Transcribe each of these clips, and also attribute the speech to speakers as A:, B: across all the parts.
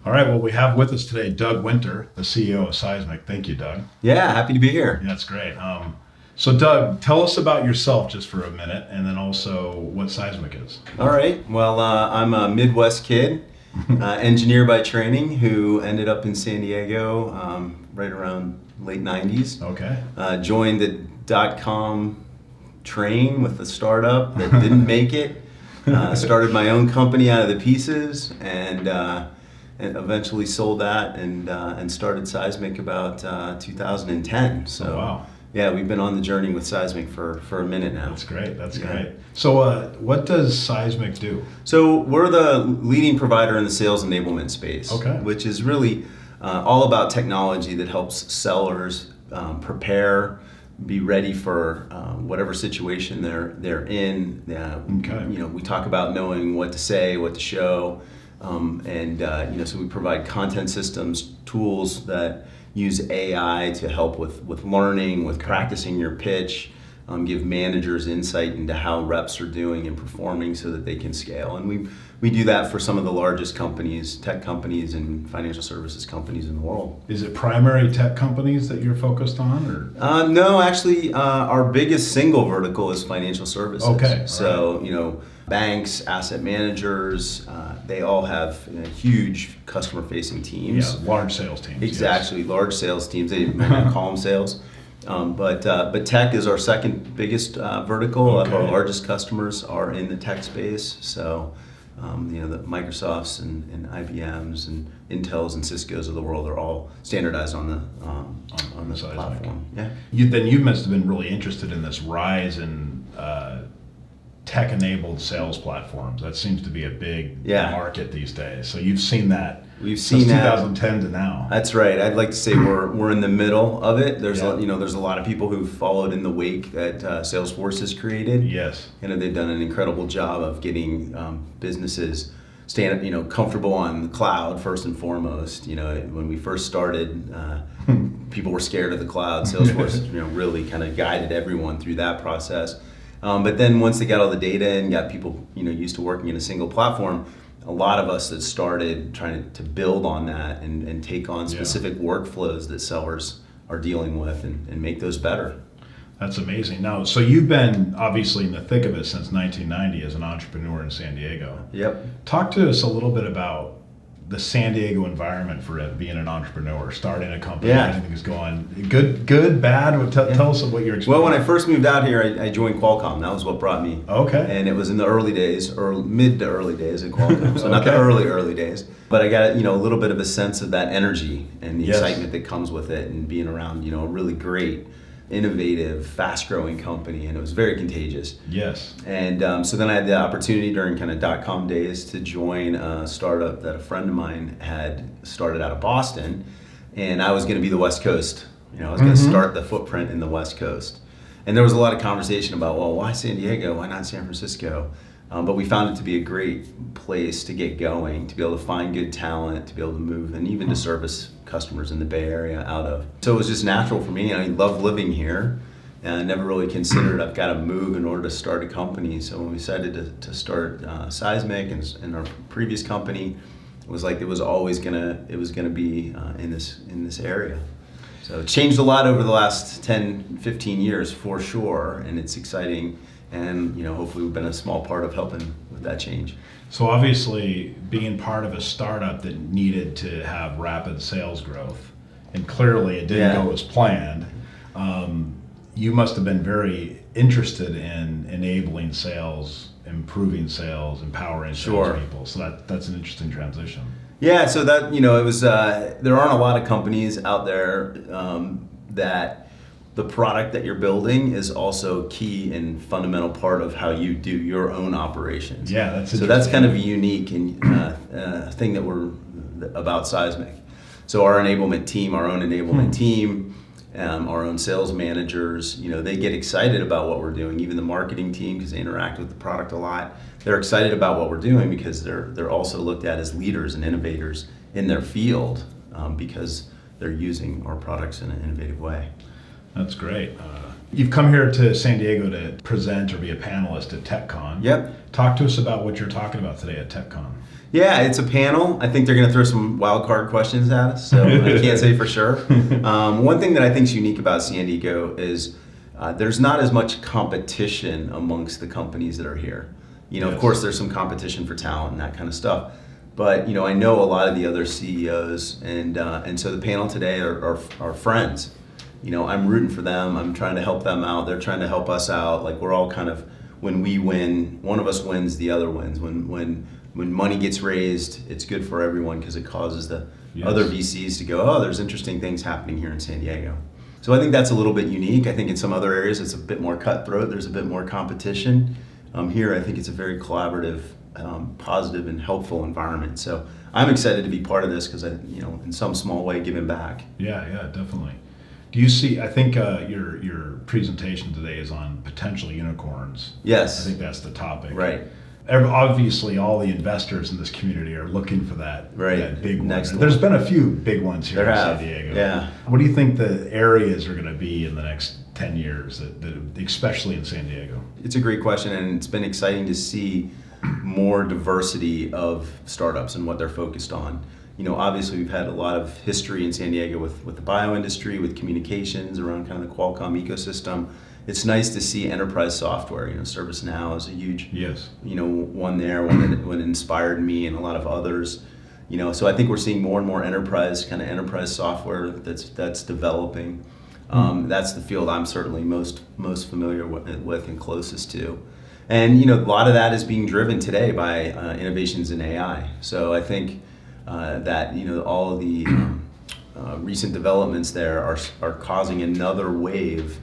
A: All right, well, we have with us today Doug Winter, the CEO of Seismic. Thank you, Doug.
B: Yeah, happy to be here.
A: Yeah, that's great. So, Doug, tell us about yourself just for a minute, and then also what Seismic is.
B: All right. Well, I'm a Midwest kid, engineer by training, who ended up in San Diego right around late 90s.
A: Okay.
B: Joined the dot-com train with a startup that didn't make it. Started my own company out of the pieces, and eventually sold that and started Seismic about 2010. So.
A: Oh, wow.
B: Yeah, we've been on the journey with Seismic for a minute now.
A: That's great. That's great. So, what does Seismic do?
B: So we're the leading provider in the sales enablement space,
A: Okay.
B: which is really all about technology that helps sellers prepare, be ready for whatever situation they're in.
A: Okay.
B: We talk about knowing what to say, what to show, so we provide content systems, tools that use AI to help with learning, with practicing your pitch, give managers insight into how reps are doing and performing so that they can scale. And we do that for some of the largest companies, tech companies and financial services companies in the world.
A: Is it primary tech companies that you're focused on, or?
B: No, actually, our biggest single vertical is financial services.
A: Okay.
B: So, banks, asset managers, they all have huge customer-facing teams.
A: Yeah, large sales teams.
B: Exactly,
A: Yes.
B: large sales teams. They might not call them sales. But tech is our second biggest vertical.
A: Okay.
B: Our largest customers are in the tech space. So, the Microsofts and IBMs and Intels and Cisco's of the world are all standardized on the
A: Seismic.
B: platform. Yeah.
A: You must have been really interested in this rise in tech-enabled sales platforms. That seems to be a big market these days. So you've seen that.
B: We've seen
A: since
B: that
A: 2010 to now.
B: That's right. I'd like to say we're in the middle of it. There's
A: Yeah.
B: there's a lot of people who've followed in the wake that Salesforce has created.
A: Yes.
B: They've done an incredible job of getting businesses comfortable on the cloud first and foremost. When we first started, people were scared of the cloud. Salesforce really kind of guided everyone through that process. But then once they got all the data and got people used to working in a single platform, a lot of us that started trying to build on that and take on specific workflows that sellers are dealing with and make those better.
A: That's amazing. Now, so you've been obviously in the thick of it since 1990 as an entrepreneur in San Diego.
B: Yep.
A: Talk to us a little bit about the San Diego environment for being an entrepreneur, starting a company, everything is going good, bad. Tell us what your experience.
B: Well, when I first moved out here, I joined Qualcomm. That was what brought me.
A: Okay.
B: And it was in the early days, or mid to early days at Qualcomm. So not the early days, but I got a little bit of a sense of that energy and the excitement that comes with it, and being around a really great, innovative, fast-growing company, and it was very contagious.
A: Yes.
B: And so then I had the opportunity during kind of dot-com days to join a startup that a friend of mine had started out of Boston, and I was going to be the West Coast. I was going to start the footprint in the West Coast. And there was a lot of conversation about, well, why San Diego? Why not San Francisco? But we found it to be a great place to get going, to be able to find good talent, to be able to move, and even to service customers in the Bay Area out of. So it was just natural for me. I love living here, and I never really considered I've got to move in order to start a company. So when we decided to start Seismic and our previous company, it was like it was gonna be in this area. So it changed a lot over the last 10, 15 years for sure, and it's exciting. And hopefully we've been a small part of helping with that change.
A: So obviously, being part of a startup that needed to have rapid sales growth, and clearly it didn't go as planned, you must have been very interested in enabling sales, improving sales, empowering salespeople. So that's an interesting transition.
B: Yeah, so that it was. There aren't a lot of companies out there that the product that you're building is also key and fundamental part of how you do your own operations.
A: Yeah, that's
B: so that's kind of a unique and thing that we're about Seismic. So our enablement team, our own enablement team, our own sales managers, they get excited about what we're doing. Even the marketing team, because they interact with the product a lot, they're excited about what we're doing because they're also looked at as leaders and innovators in their field because they're using our products in an innovative way.
A: That's great. You've come here to San Diego to present or be a panelist at TechCon.
B: Yep.
A: Talk to us about what you're talking about today at TechCon.
B: Yeah, it's a panel. I think they're going to throw some wild card questions at us, so I can't say for sure. One thing that I think is unique about San Diego is there's not as much competition amongst the companies that are here. Of course, there's some competition for talent and that kind of stuff. But I know a lot of the other CEOs, and so the panel today are friends. I'm rooting for them. I'm trying to help them out. They're trying to help us out. Like, we're all kind of, when we win, one of us wins, the other wins. When money gets raised, it's good for everyone because it causes the other VCs to go, oh, there's interesting things happening here in San Diego. So I think that's a little bit unique. I think in some other areas it's a bit more cutthroat. There's a bit more competition. Here, I think it's a very collaborative, positive, and helpful environment. So I'm excited to be part of this because in some small way, giving back.
A: Yeah, definitely. Do you see? I think your presentation today is on potential unicorns.
B: Yes.
A: I think that's the topic.
B: Right.
A: Obviously, all the investors in this community are looking for that big one.
B: Next
A: There's been a few big ones here in San Diego.
B: Yeah.
A: What do you think the areas are going to be in the next 10 years, especially in San Diego?
B: It's a great question, and it's been exciting to see more diversity of startups and what they're focused on. Obviously we've had a lot of history in San Diego with the bio industry, with communications around kind of the Qualcomm ecosystem. It's nice to see enterprise software. ServiceNow is a huge, one there, one that inspired me and a lot of others. So I think we're seeing more and more enterprise software that's developing. That's the field I'm certainly most familiar with and closest to. And a lot of that is being driven today by innovations in AI. So I think that all of the recent developments there are causing another wave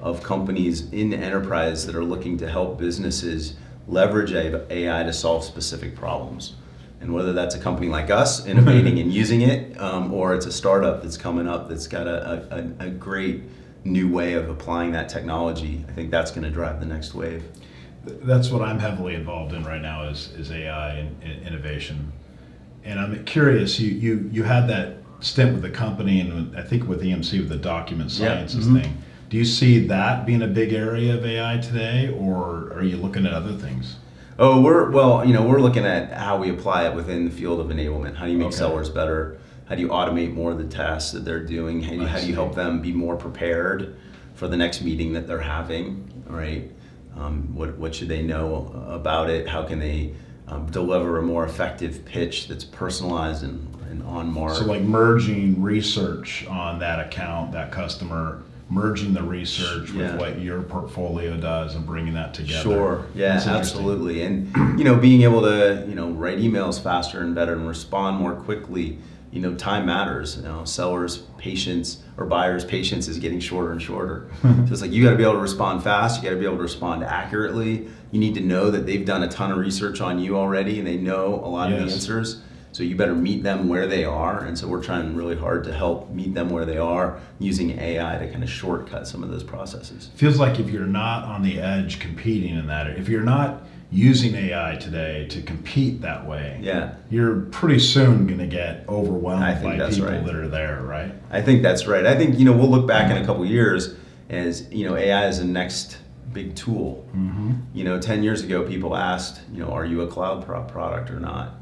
B: of companies in enterprise that are looking to help businesses leverage AI to solve specific problems. And whether that's a company like us innovating and using it, or it's a startup that's coming up that's got a great new way of applying that technology, I think that's going to drive the next wave.
A: That's what I'm heavily involved in right now is AI and innovation. And I'm curious, you had that stint with the company and I think with EMC with the document sciences thing. Do you see that being a big area of AI today, or are you looking at other things?
B: Oh, we're looking at how we apply it within the field of enablement. How do you make sellers better? How do you automate more of the tasks that they're doing? How do you help them be more prepared for the next meeting that they're having, right? What should they know about it? How can they deliver a more effective pitch that's personalized and on mark?
A: So like merging research on that account, that customer, merging the research with what your portfolio does and bringing that together.
B: Sure, yeah, absolutely. And being able to write emails faster and better and respond more quickly. Time matters. Sellers' patience or buyers' patience is getting shorter and shorter. So it's like you got to be able to respond fast. You got to be able to respond accurately. You need to know that they've done a ton of research on you already and they know a lot of the answers. So you better meet them where they are. And so we're trying really hard to help meet them where they are using AI to kind of shortcut some of those processes.
A: Feels like if you're not on the edge competing in that, if you're not using AI today to compete that way, you're pretty soon going to get overwhelmed by people that are there, right? I
B: think that's right. I think, we'll look back in a couple of years as, AI is the next big tool. 10 years ago, people asked, are you a cloud product or not?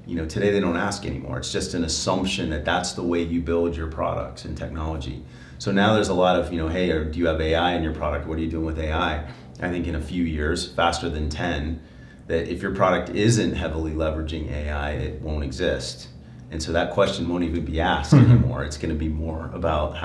B: Today they don't ask anymore. It's just an assumption that that's the way you build your products and technology. So now there's a lot of, hey, do you have AI in your product? What are you doing with AI? I think in a few years, faster than 10, that if your product isn't heavily leveraging AI, it won't exist. And so that question won't even be asked anymore. It's going to be more about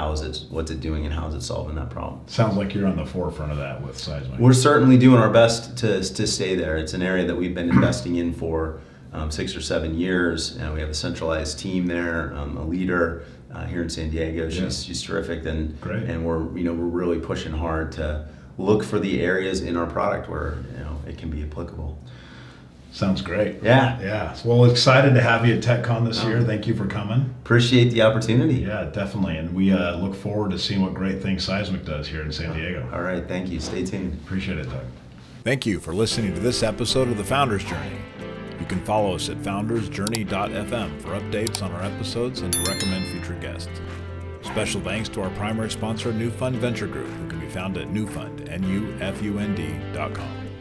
B: what's it doing and how is it solving that problem.
A: Sounds like you're on the forefront of that with Seismic.
B: We're certainly doing our best to stay there. It's an area that we've been investing in for 6 or 7 years. We have a centralized team there, a leader here in San Diego. She's terrific, and we're really pushing hard to look for the areas in our product where it can be applicable.
A: Sounds great.
B: Yeah.
A: Well, excited to have you at TechCon this year. Thank you for coming.
B: Appreciate the opportunity.
A: Yeah, definitely. And we look forward to seeing what great things Seismic does here in San Diego.
B: All right. Thank you. Stay tuned.
A: Appreciate it, Doug.
C: Thank you for listening to this episode of The Founder's Journey. You can follow us at foundersjourney.fm for updates on our episodes and to recommend future guests. Special thanks to our primary sponsor, Newfund Venture Group, who can be found at newfund.com.